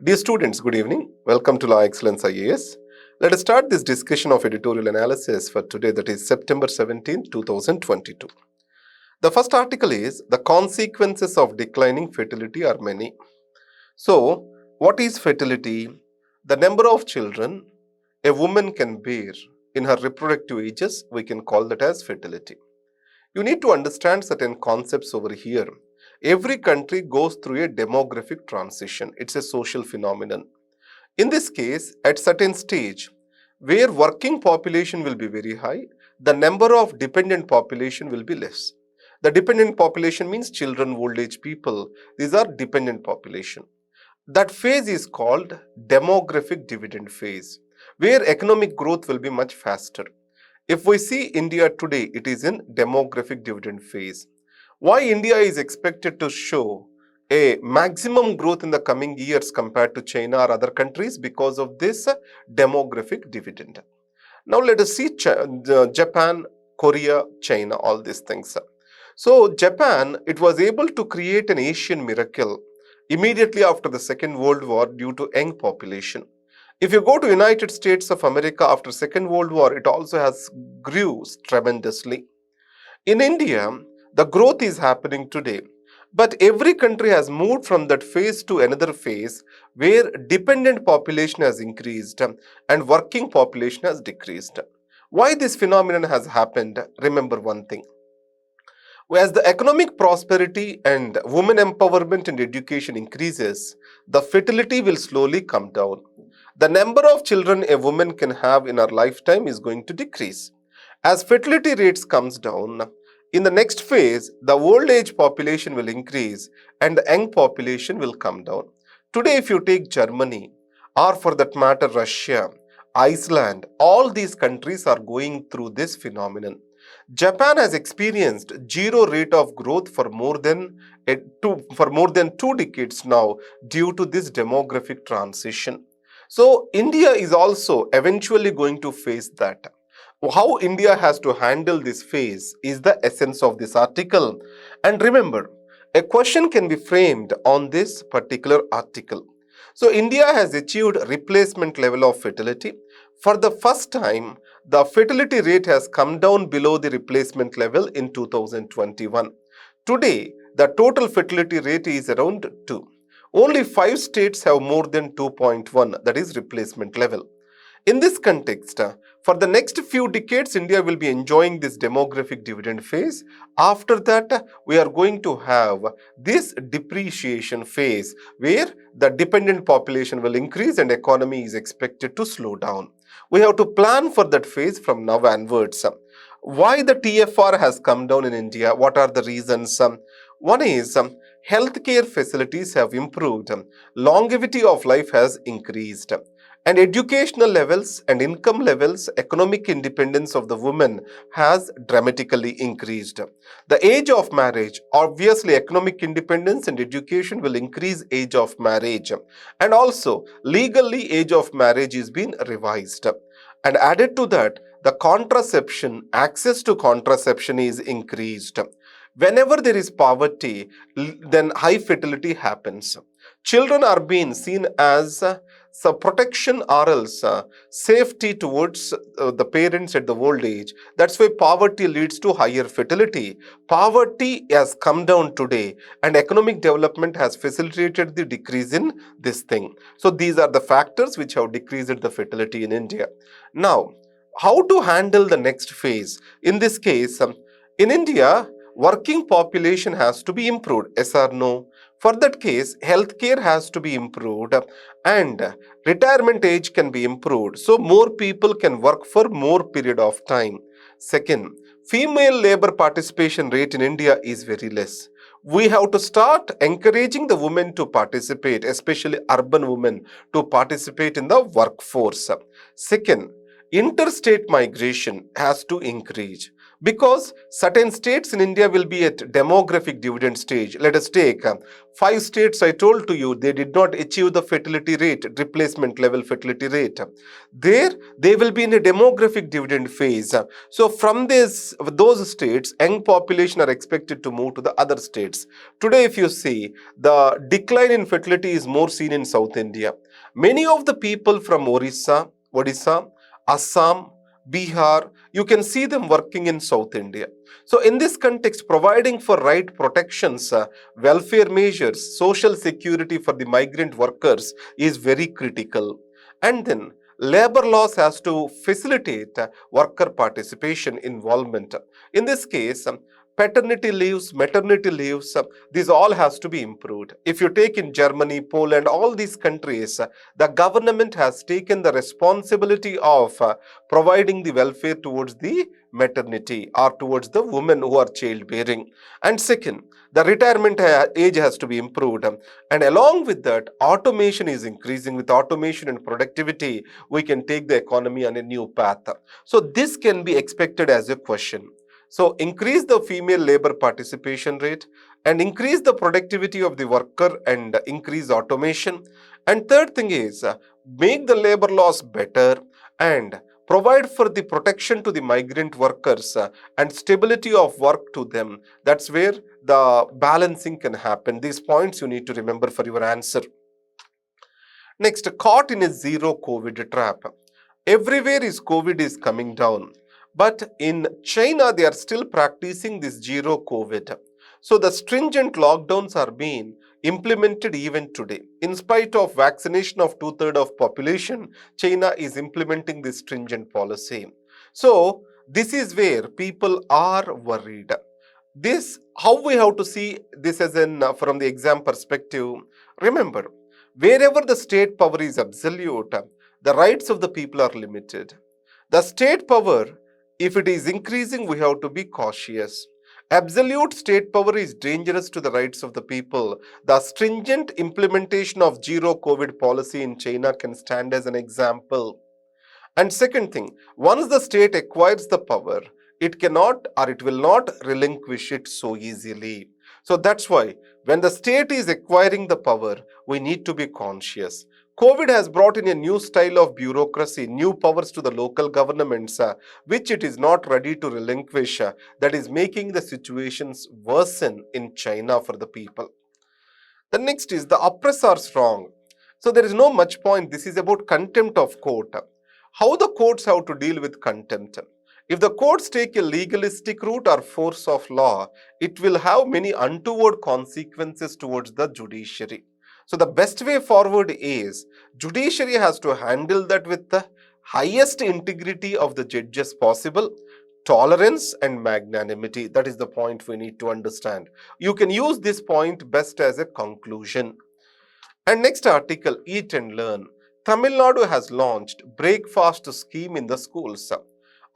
Dear students, good evening. Welcome to Law Excellence IAS. Let us start this discussion of editorial analysis for today, that is September 17, 2022. The first article is The Consequences of Declining Fertility Are Many. So, what is fertility? The number of children a woman can bear in her reproductive ages, we can call that as fertility. You need to understand certain concepts over here. Every country goes through a demographic transition. It's a social phenomenon. In this case, at certain stage, where working population will be very high, the number of dependent population will be less. The dependent population means children, old age people. These are dependent population. That phase is called demographic dividend phase, where economic growth will be much faster. If we see India today, it is in demographic dividend phase. Why India is expected to show a maximum growth in the coming years compared to China or other countries? Because of this demographic dividend. Now let us see Japan, Korea, China, all these things. So Japan, it was able to create an Asian miracle immediately after the Second World War due to young population. If you go to United States of America after Second World War, it also has grew tremendously. In India, the growth is happening today. But every country has moved from that phase to another phase where dependent population has increased and working population has decreased. Why this phenomenon has happened? Remember one thing. As the economic prosperity and women empowerment and education increases, the fertility will slowly come down. The number of children a woman can have in her lifetime is going to decrease. As fertility rates comes down, in the next phase, the old age population will increase and the young population will come down. Today, if you take Germany, or for that matter Russia, Iceland, all these countries are going through this phenomenon. Japan has experienced zero rate of growth for more than 2 decades now due to this demographic transition. So India is also eventually going to face that. How India has to handle this phase is the essence of this article. And remember, a question can be framed on this particular article. So India has achieved replacement level of fertility. For the first time, the fertility rate has come down below the replacement level in 2021. Today, the total fertility rate is around 2. Only 5 states have more than 2.1, that is replacement level. In this context, for the next few decades, India will be enjoying this demographic dividend phase. After that, we are going to have this depreciation phase where the dependent population will increase and economy is expected to slow down. We have to plan for that phase from now onwards. Why the TFR has come down in India? What are the reasons? One is healthcare facilities have improved. Longevity of life has increased. And educational levels and income levels, economic independence of the women has dramatically increased. The age of marriage, obviously economic independence and education will increase age of marriage. And also legally age of marriage is being revised. And added to that, the contraception, access to contraception is increased. Whenever there is poverty, then high fertility happens. Children are being seen as protection or else safety towards the parents at the old age. That's why poverty leads to higher fertility. Poverty has come down today and economic development has facilitated the decrease in this thing. So these are the factors which have decreased the fertility in India. Now, how to handle the next phase? In this case, in India, working population has to be improved, yes or no? For that case, healthcare has to be improved and retirement age can be improved. So more people can work for more period of time. Second, female labor participation rate in India is very less. We have to start encouraging the women to participate, especially urban women, to participate in the workforce. Second, interstate migration has to increase. Because certain states in India will be at demographic dividend stage. Let us take 5 states I told to you, they did not achieve the fertility rate, replacement level fertility rate. There, they will be in a demographic dividend phase. So from those states, young population are expected to move to the other states. Today, if you see, the decline in fertility is more seen in South India. Many of the people from Odisha, Assam, Bihar, you can see them working in South India. So in this context, providing for right protections, welfare measures, social security for the migrant workers is very critical. And then labor laws has to facilitate worker participation involvement. In this case, paternity leaves, maternity leaves, these all has to be improved. If you take in Germany, Poland, all these countries, the government has taken the responsibility of providing the welfare towards the maternity or towards the women who are childbearing. And second, the retirement age has to be improved. And along with that, automation is increasing. With automation and productivity, we can take the economy on a new path. So this can be expected as a question. So increase the female labor participation rate and increase the productivity of the worker and increase automation. And third thing is make the labor laws better and provide for the protection to the migrant workers and stability of work to them. That's where the balancing can happen. These points you need to remember for your answer. Next, caught in a zero COVID trap. Everywhere is COVID is coming down. But in China, they are still practicing this zero COVID. So the stringent lockdowns are being implemented even today. In spite of vaccination of 2/3 of population, China is implementing this stringent policy. So this is where people are worried. This, how we have to see this as in from the exam perspective. Remember, wherever the state power is absolute, the rights of the people are limited. The state power, if it is increasing, we have to be cautious. Absolute state power is dangerous to the rights of the people. The stringent implementation of zero COVID policy in China can stand as an example. And second thing, once the state acquires the power, it cannot or it will not relinquish it so easily. So that's why when the state is acquiring the power, we need to be conscious. COVID has brought in a new style of bureaucracy, new powers to the local governments, which it is not ready to relinquish, that is making the situations worsen in China for the people. The next is the oppressors wrong. So there is no much point. This is about contempt of court. How the courts have to deal with contempt. If the courts take a legalistic route or force of law, it will have many untoward consequences towards the judiciary. So the best way forward is judiciary has to handle that with the highest integrity of the judges possible, tolerance and magnanimity. That is the point we need to understand. You can use this point best as a conclusion. And next article, Eat and Learn. Tamil Nadu has launched breakfast scheme in the schools.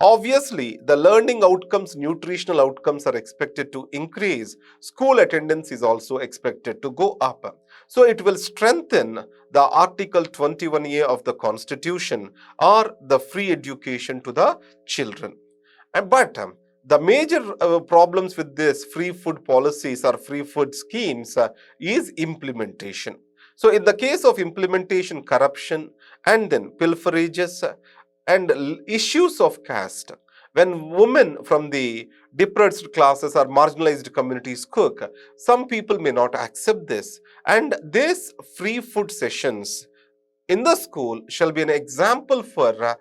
Obviously, the learning outcomes, nutritional outcomes are expected to increase. School attendance is also expected to go up. So it will strengthen the Article 21A of the Constitution or the free education to the children. But the major problems with this free food policies or free food schemes is implementation. So in the case of implementation, corruption and then pilferages and issues of caste. When women from the depressed classes or marginalized communities cook, some people may not accept this. And these free food sessions in the school shall be an example for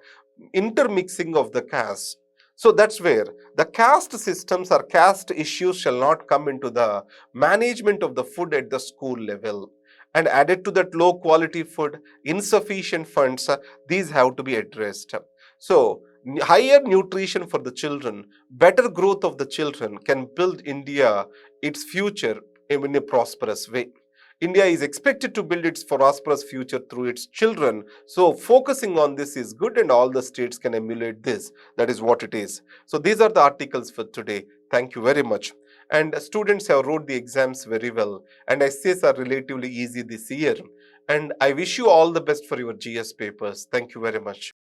intermixing of the caste. So that's where the caste systems or caste issues shall not come into the management of the food at the school level. And added to that low quality food, insufficient funds, these have to be addressed. So higher nutrition for the children, better growth of the children can build India, its future in a prosperous way. India is expected to build its prosperous future through its children. So focusing on this is good and all the states can emulate this. That is what it is. So these are the articles for today. Thank you very much. And students have wrote the exams very well. And essays are relatively easy this year. And I wish you all the best for your GS papers. Thank you very much.